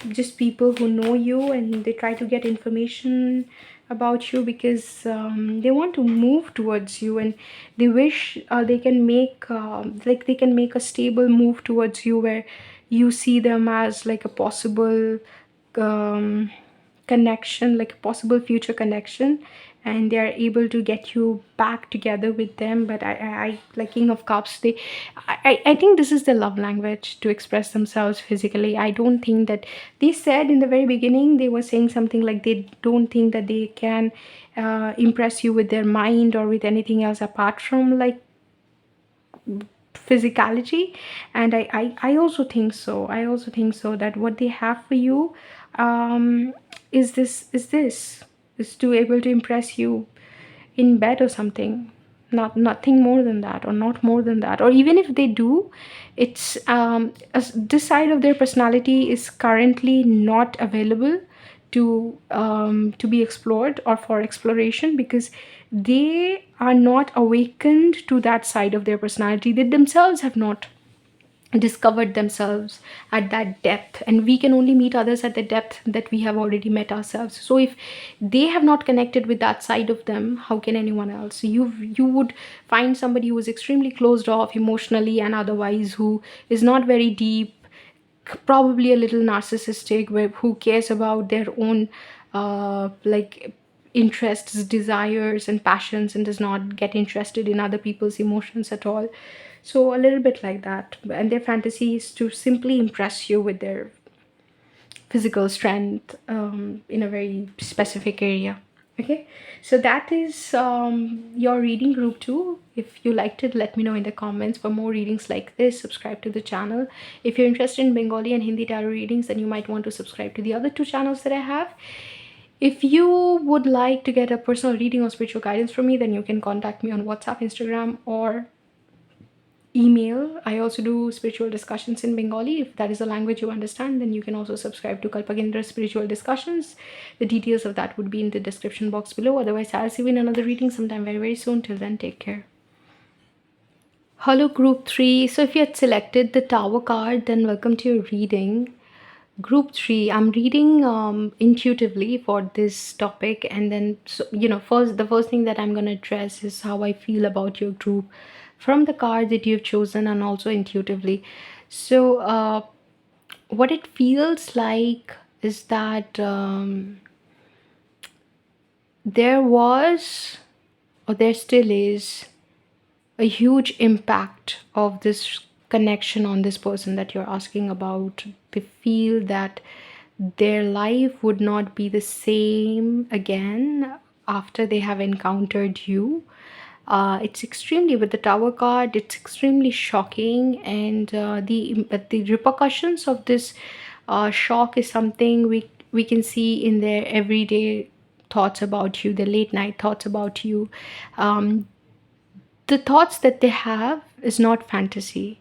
just people who know you, and they try to get information about you, because they want to move towards you, and they wish they can make a stable move towards you, where you see them as like a possible um, connection, like a possible future connection, and they are able to get you back together with them. But I like King of Cups, I think this is the love language, to express themselves physically. I don't think that they said in the very beginning, they were saying something like they don't think that they can impress you with their mind or with anything else apart from like physicality. And I also think so. I also think so, that what they have for you um is to able to impress you in bed or something. Nothing more than that, or not more than that. Or even if they do, it's this side of their personality is currently not available to be explored or for exploration, because they are not awakened to that side of their personality. They themselves have not discovered themselves at that depth, and we can only meet others at the depth that we have already met ourselves. So if they have not connected with that side of them, how can anyone else? You would find somebody who is extremely closed off emotionally and otherwise, who is not very deep, probably a little narcissistic, who cares about their own interests, desires, and passions, and does not get interested in other people's emotions at all. So a little bit like that. And their fantasy is to simply impress you with their physical strength in a very specific area. Okay, so that is your reading, group 2. If you liked it, let me know in the comments. For more readings like this, subscribe to the channel. If you're interested in Bengali and Hindi tarot readings, then you might want to subscribe to the other 2 channels that I have. If you would like to get a personal reading or spiritual guidance from me, then you can contact me on WhatsApp, Instagram, or email. I also do spiritual discussions in Bengali. If that is a language you understand, then you can also subscribe to Kalpa Kendra Spiritual Discussions. The details of that would be in the description box below. Otherwise, I'll see you in another reading sometime very, very soon. Till then, take care. Hello, Group 3. So, if you had selected the Tower card, then welcome to your reading. Group 3, I'm reading intuitively for this topic, and then, so, the first thing that I'm going to address is how I feel about your group from the card that you've chosen and also intuitively. So, what it feels like is that there was, or there still is, a huge impact of this connection on this person that you're asking about. They feel that their life would not be the same again after they have encountered you. It's extremely, with the Tower card, it's extremely shocking, and the repercussions of this shock is something we can see in their everyday thoughts about you, the late night thoughts about you. The thoughts that they have is not fantasy.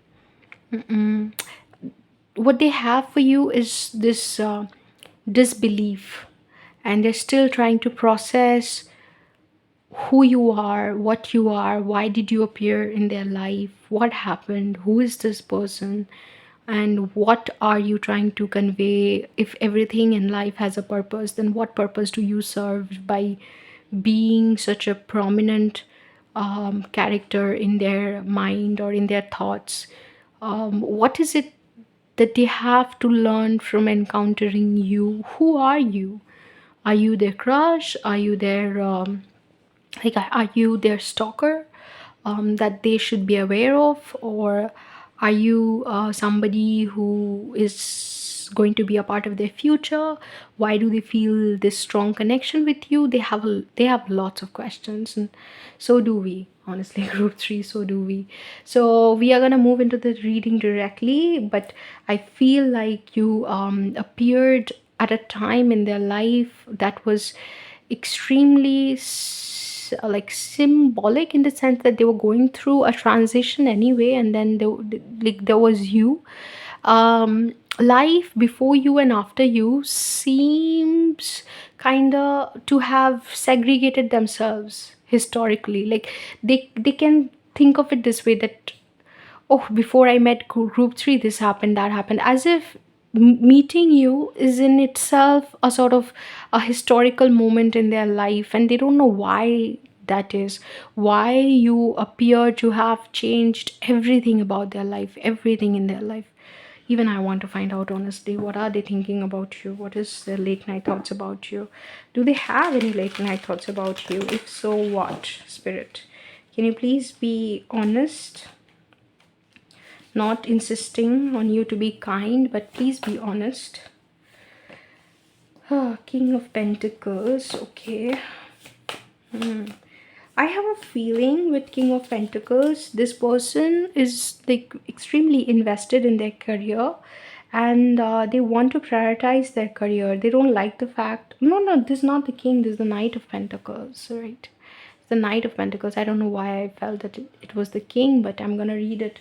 What they have for you is this disbelief, and they're still trying to process who you are, what you are, why did you appear in their life, what happened, who is this person, and what are you trying to convey. If everything in life has a purpose, then what purpose do you serve by being such a prominent character in their mind or in their thoughts? What is it that they have to learn from encountering you? Who are you? Are you their crush? Are you their are you their stalker that they should be aware of, or are you somebody who is going to be a part of their future? Why do they feel this strong connection with you? They have lots of questions, and so do we, honestly. Group 3, so do we. So we are going to move into the reading directly, but I feel like you appeared at a time in their life that was extremely like symbolic, in the sense that they were going through a transition anyway, and then there was you. Life before you and after you seems kind of to have segregated themselves historically. Like they can think of it this way, that oh, before I met group 3, this happened, that happened, as if meeting you is in itself a sort of a historical moment in their life, and they don't know why that is, why you appear to have changed everything about their life, everything in their life. Even I want to find out, honestly, what are they thinking about you? What is their late night thoughts about you? Do they have any late night thoughts about you? If so, what? Spirit, can you please be honest? Not insisting on you to be kind, but please be honest. King of Pentacles. Okay. I have a feeling with King of Pentacles, this person is like extremely invested in their career, and they want to prioritize their career. They don't like the fact, no, this is not the king, this is the Knight of Pentacles, right? The Knight of Pentacles. I don't know why I felt that it was the king, but I'm gonna read it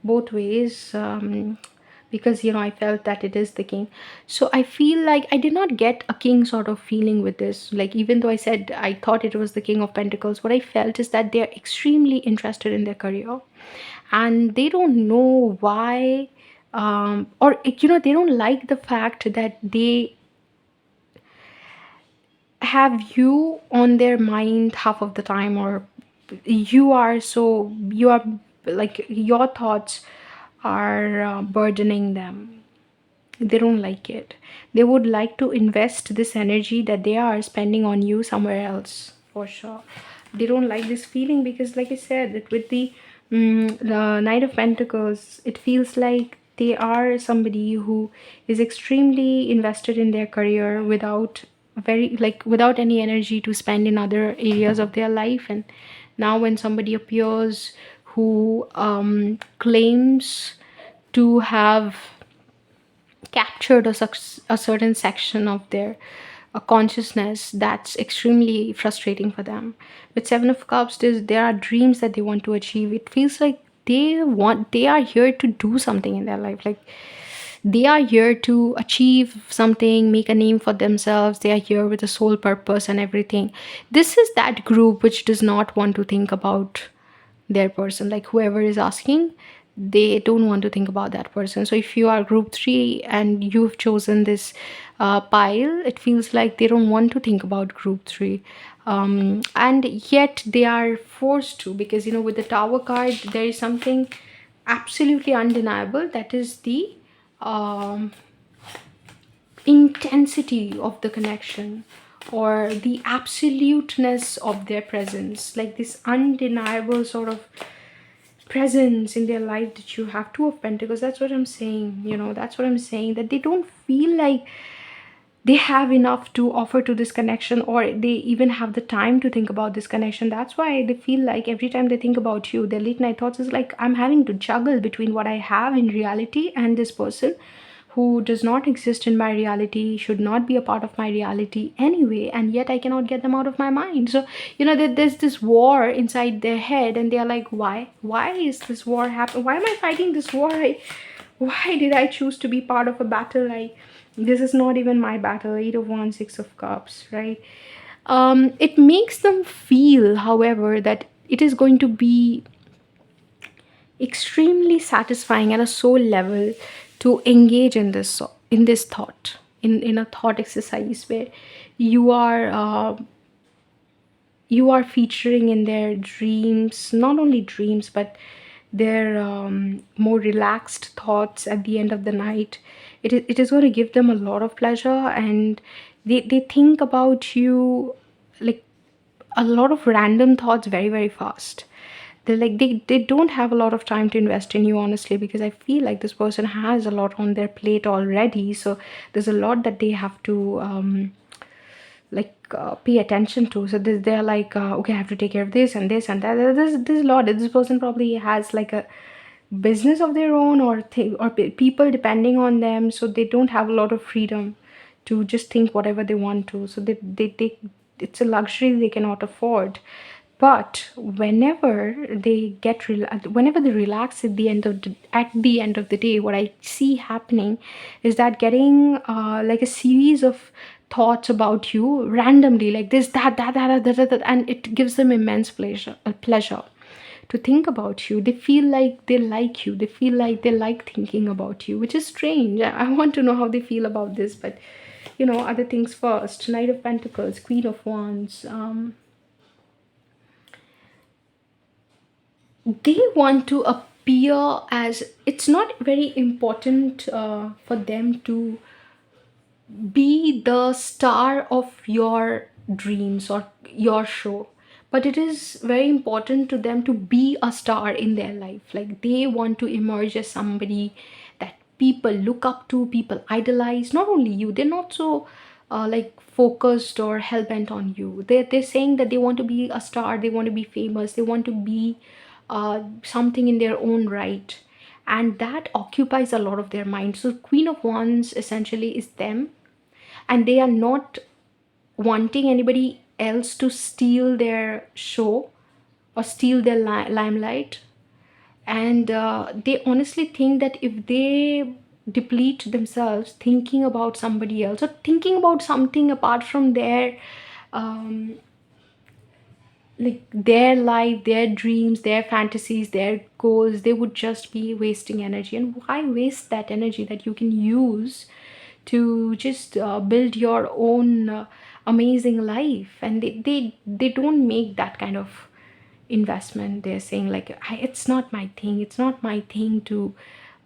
both ways, because I felt that it is the king. So I feel like I did not get a king sort of feeling with this. Like, even though I said I thought it was the King of Pentacles, what I felt is that they're extremely interested in their career, and they don't know why, or they don't like the fact that they have you on their mind half of the time, or you are like, your thoughts are burdening them. They don't like it. They would like to invest this energy that they are spending on you somewhere else, for sure. They don't like this feeling because, like I said, that with the Knight of Pentacles, it feels like they are somebody who is extremely invested in their career without any energy to spend in other areas of their life. And now when somebody appears who claims to have captured a certain section of their consciousness, that's extremely frustrating for them. With Seven of Cups, there are dreams that they want to achieve. It feels like they are here to do something in their life. Like, they are here to achieve something, make a name for themselves. They are here with a sole purpose and everything. This is that group which does not want to think about their person. Like, whoever is asking, they don't want to think about that person. So if you are group 3 and you've chosen this pile, it feels like they don't want to think about group 3. And yet they are forced to, because with the Tower card, there is something absolutely undeniable, that is the um, intensity of the connection, or the absoluteness of their presence, like this undeniable sort of presence in their life that you have. Two of Pentacles, that's what I'm saying. That's what I'm saying, that they don't feel like they have enough to offer to this connection, or they even have the time to think about this connection. That's why they feel like every time they think about you, their late night thoughts is like, I'm having to juggle between what I have in reality and this person who does not exist in my reality, should not be a part of my reality anyway, and yet I cannot get them out of my mind. So there's this war inside their head, and they're like, why is this war happening? Why am I fighting this war? Why did I choose to be part of a battle? This is not even my battle. 8 of Wands, 6 of Cups, right? It makes them feel, however, that it is going to be extremely satisfying at a soul level to engage in this thought, in a thought exercise where you are featuring in their dreams, not only dreams, but their more relaxed thoughts at the end of the night. It is going to give them a lot of pleasure, and they think about you, like, a lot of random thoughts very, very fast. They're like, they don't have a lot of time to invest in you, honestly, because I feel like this person has a lot on their plate already. So there's a lot that they have to pay attention to. So they're like, okay, I have to take care of this and this and that. There's a lot. This person probably has like a business of their own, or people depending on them, so they don't have a lot of freedom to just think whatever they want to. So they it's a luxury they cannot afford. But whenever they relax at the end of the day, what I see happening is that getting like a series of thoughts about you randomly, like this, that, and it gives them immense pleasure to think about you. They feel like they like you. They feel like they like thinking about you, which is strange. I want to know how they feel about this, but other things first. Knight of Pentacles, Queen of Wands. They want to appear as, it's not very important for them to be the star of your dreams or your show, but it is very important to them to be a star in their life. Like, they want to emerge as somebody that people look up to, people idolize. Not only you, they're not so like focused or hell-bent on you. They're saying that they want to be a star, they want to be famous, they want to be something in their own right, and that occupies a lot of their mind. So Queen of Wands essentially is them, and they are not wanting anybody else to steal their show or steal their limelight. And they honestly think that if they deplete themselves thinking about somebody else, or thinking about something apart from their um, like their life, their dreams, their fantasies, their goals, they would just be wasting energy. And why waste that energy that you can use to just build your own amazing life? And they don't make that kind of investment. They're saying like, it's not my thing, it's not my thing to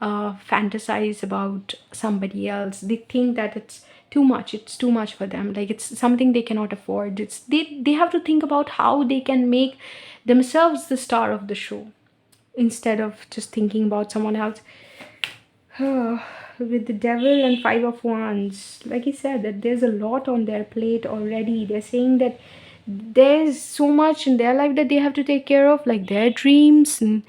fantasize about somebody else. They think that it's too much for them, like it's something they cannot afford. They have to think about how they can make themselves the star of the show instead of just thinking about someone else. With the Devil and 5 of Wands, like I said, that there's a lot on their plate already. They're saying that there's so much in their life that they have to take care of, like their dreams and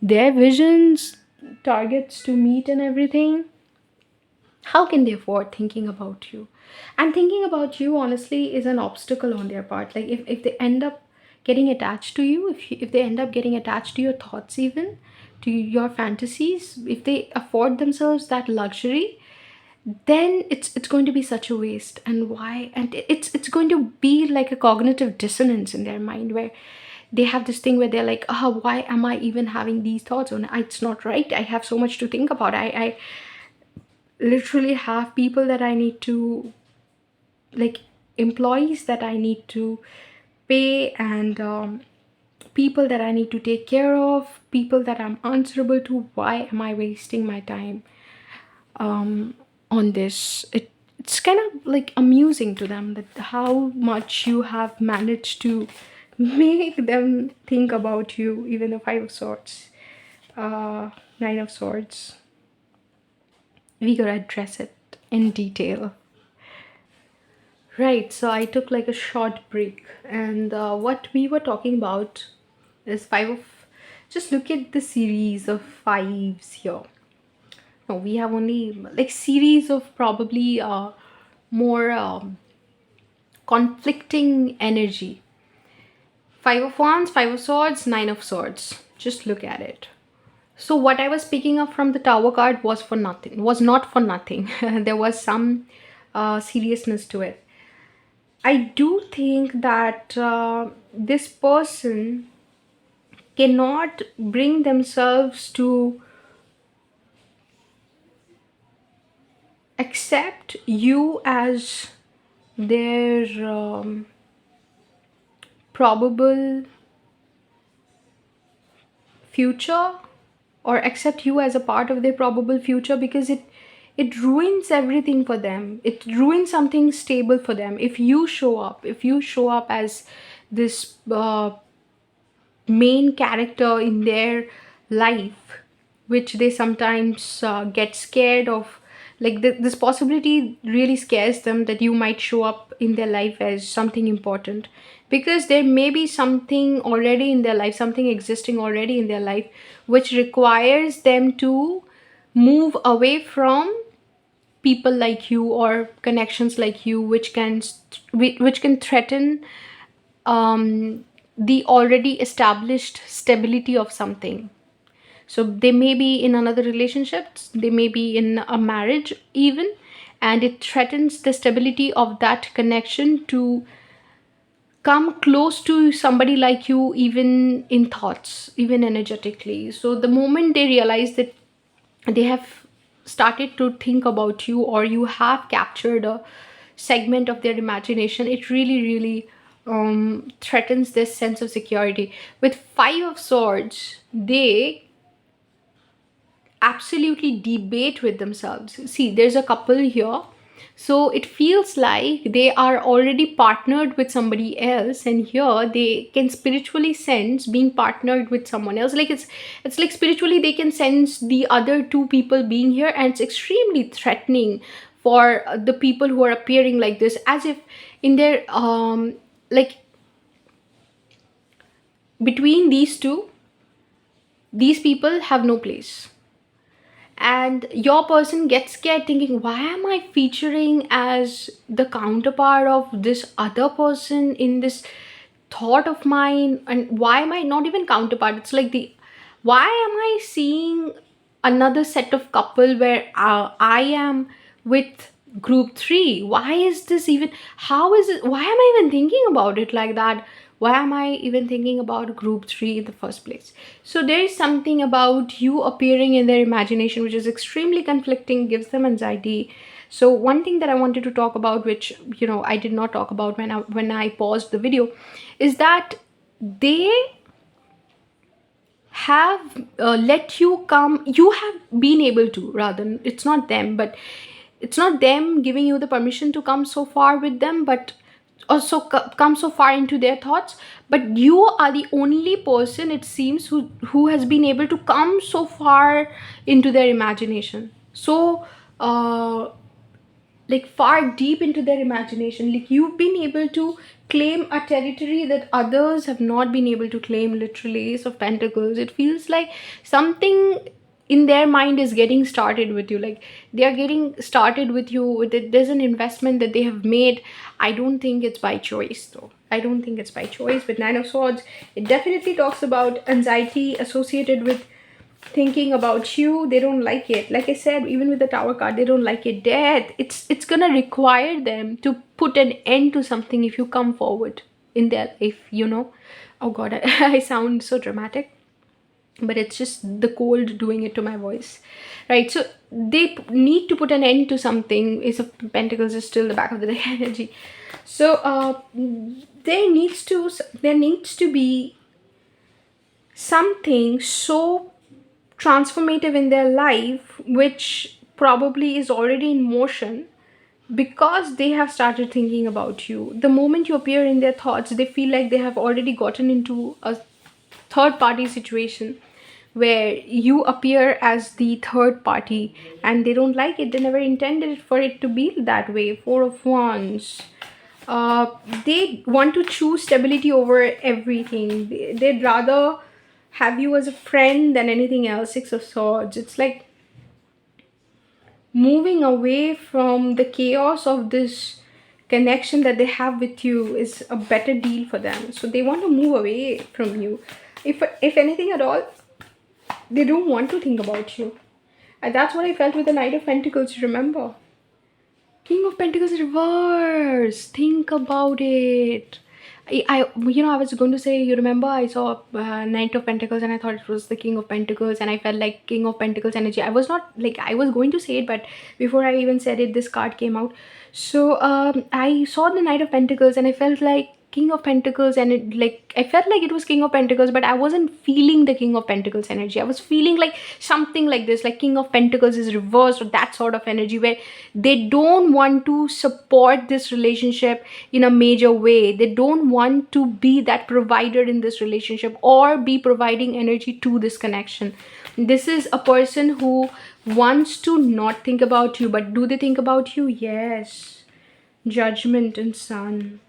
their visions, targets to meet and everything. How can they afford thinking about you? And thinking about you, honestly, is an obstacle on their part. Like, if they end up getting attached to you, if they end up getting attached to your thoughts even, to your fantasies, if they afford themselves that luxury, then it's going to be such a waste. And why? And it's going to be like a cognitive dissonance in their mind, where they have this thing where they're like, oh, why am I even having these thoughts on? It's not right. I have so much to think about. I literally have people that I need to, like, employees that I need to pay, and people that I need to take care of, people that I'm answerable to. Why am I wasting my time um, on this? It's kind of like amusing to them that how much you have managed to make them think about you. Even the Five of Swords, Nine of Swords. We gotta address it in detail. Right, so I took like a short break, and what we were talking about is five of. Just look at the series of fives here. No, we have only like series of probably more conflicting energy. Five of Wands, Five of Swords, Nine of Swords. Just look at it. So what I was picking up from the Tower card was for nothing. Was not for nothing. There was some seriousness to it. I do think that this person cannot bring themselves to accept you as their probable future, or accept you as a part of their probable future, because it ruins everything for them. It ruins something stable for them. If you show up, as this main character in their life, which they sometimes get scared of, like this possibility really scares them, that you might show up in their life as something important, because there may be something already in their life, something existing already in their life, which requires them to move away from people like you or connections like you, which can threaten the already established stability of something. So they may be in another relationship, they may be in a marriage even, and it threatens the stability of that connection to come close to somebody like you, even in thoughts, even energetically. So the moment they realize that they have started to think about you, or you have captured a segment of their imagination, it really really threatens this sense of security. With Five of Swords, they absolutely debate with themselves. See, there's a couple here, so it feels like they are already partnered with somebody else, and here they can spiritually sense being partnered with someone else. Like it's like spiritually they can sense the other two people being here, and it's extremely threatening for the people who are appearing like this, as if in their like between these people have no place. And your person gets scared, thinking, why am I featuring as the counterpart of this other person in this thought of mine? And why am I not even counterpart? It's like, why am I seeing another set of couple where I am with group 3? Why is this even, how is it, why am I even thinking about it like that? Why am I even thinking about group 3 in the first place? So there is something about you appearing in their imagination which is extremely conflicting, gives them anxiety. So one thing that I wanted to talk about, which I did not talk about when I paused the video, is that they have let you come. You have been able to, rather, it's not them, but it's not them giving you the permission to come so far with them, but also come so far into their thoughts. But you are the only person, it seems, who has been able to come so far into their imagination, so like far deep into their imagination. Like you've been able to claim a territory that others have not been able to claim. Literally, Ace of Pentacles, it feels like something in their mind is getting started with you. Like they are getting started with you with it. There's an investment that they have made. I don't think it's by choice though. I don't think it's by choice. With Nine of Swords, it definitely talks about anxiety associated with thinking about you. They don't like it. Like I said, even with the Tower card, they don't like it. Death, it's gonna require them to put an end to something if you come forward in their life, you know. Oh god, I sound so dramatic, but it's just the cold doing it to my voice, right? So they need to put an end to something. Ace of Pentacles is still the back of the deck energy. So there needs to be something so transformative in their life, which probably is already in motion, because they have started thinking about you. The moment you appear in their thoughts, they feel like they have already gotten into a third party situation where you appear as the third party, and they don't like it. They never intended for it to be that way. Four of Wands. uh, they want to choose stability over everything. They'd rather have you as a friend than anything else. Six of Swords. It's like moving away from the chaos of this connection that they have with you is a better deal for them. So they want to move away from you. If anything at all, they don't want to think about you. And that's what I felt with the Knight of Pentacles. Remember, King of Pentacles reverse. Think about it. I was going to say, you remember, I saw Knight of Pentacles and I thought it was the King of Pentacles, and I felt like King of Pentacles energy. I was not like, I was going to say it, but before I even said it, this card came out. So I saw the Knight of Pentacles and I felt like King of Pentacles, and it, like, I felt like it was King of Pentacles, but I wasn't feeling the King of Pentacles energy. I was feeling like something like this, like King of Pentacles is reversed, or that sort of energy where they don't want to support this relationship in a major way. They don't want to be that provider in this relationship or be providing energy to this connection. This is a person who wants to not think about you, but do they think about you? Yes. Judgment and Sun.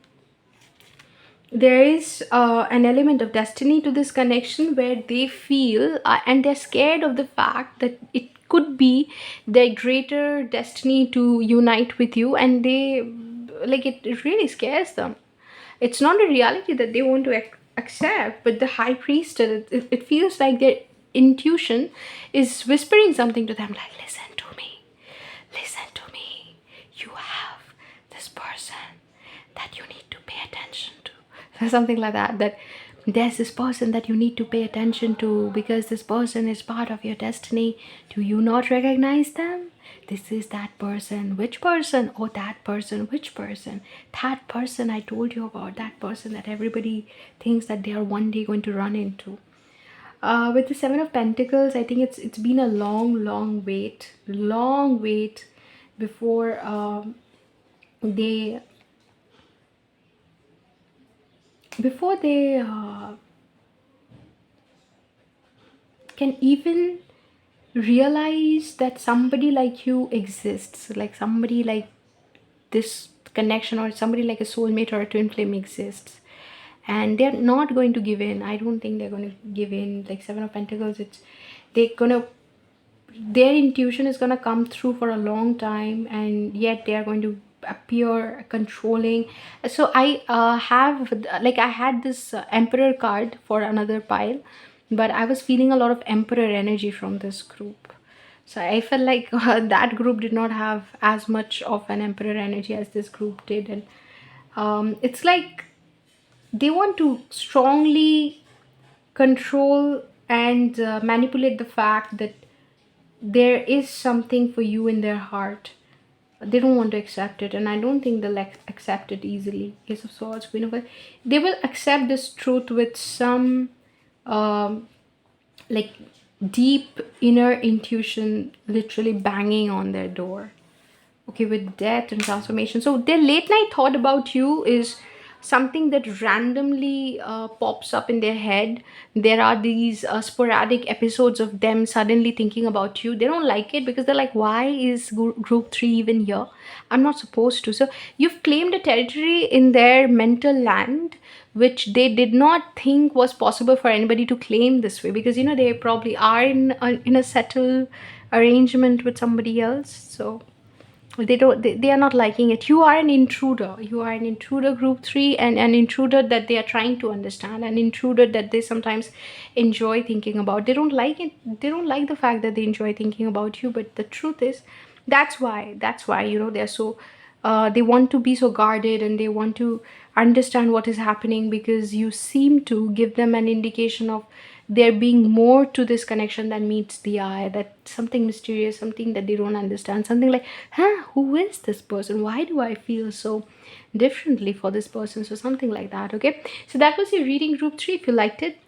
There is an element of destiny to this connection where they feel and they're scared of the fact that it could be their greater destiny to unite with you, and they like it really scares them. It's not a reality that they want to accept, but the High Priestess, it feels like their intuition is whispering something to them, like, listen to me, listen to me, you have this person that you need to pay attention to. Something like that, that there's this person that you need to pay attention to because this person is part of your destiny. Do you not recognize them? This is that person. Which person? Oh, that person. Which person? That person I told you about. That person that everybody thinks that they are one day going to run into. With the Seven of Pentacles, I think it's been a long wait before they can even realize that somebody like you exists, like somebody like this connection, or somebody like a soulmate or a twin flame exists, and they're not going to give in. I don't think they're going to give in. Like Seven of Pentacles, they're gonna their intuition is gonna come through for a long time, and yet they are going to appear controlling. So I have, like, I had this Emperor card for another pile, but I was feeling a lot of Emperor energy from this group. So I felt like that group did not have as much of an Emperor energy as this group did. And it's like they want to strongly control and manipulate the fact that there is something for you in their heart. They don't want to accept it, and I don't think they'll accept it easily. Ace of Swords, Queen of Wands. They will accept this truth with some like deep inner intuition literally banging on their door. Okay, with death and transformation. So their late night thought about you is something that randomly pops up in their head. There are these sporadic episodes of them suddenly thinking about you. They don't like it because they're like, why is group 3 even here? I'm not supposed to. So you've claimed a territory in their mental land which they did not think was possible for anybody to claim this way, because they probably are in a settled arrangement with somebody else. So they are not liking it. You are an intruder. You are an intruder, group 3, and an intruder that they are trying to understand, an intruder that they sometimes enjoy thinking about. They don't like it. They don't like the fact that they enjoy thinking about you, but the truth is, that's why they're so they want to be so guarded, and they want to understand what is happening, because you seem to give them an indication of there being more to this connection than meets the eye, that something mysterious, something that they don't understand, something like, who is this person, why do I feel so differently for this person, so something like that. Okay, so that was your reading, group 3. If you liked it,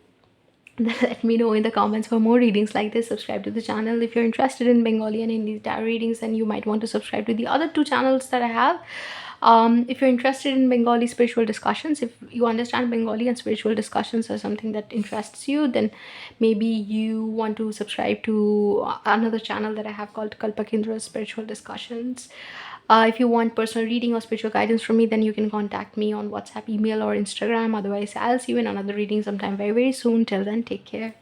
let me know in the comments for more readings like this. Subscribe to the channel. If you're interested in Bengali and Hindi tarot readings, then you might want to subscribe to the other 2 channels that I have. If you're interested in Bengali spiritual discussions, if you understand Bengali and spiritual discussions are something that interests you, then maybe you want to subscribe to another channel that I have called Kalpa Kendra Spiritual Discussions. If you want personal reading or spiritual guidance from me, then you can contact me on WhatsApp, email, or Instagram. Otherwise, I'll see you in another reading sometime very, very soon. Till then, take care.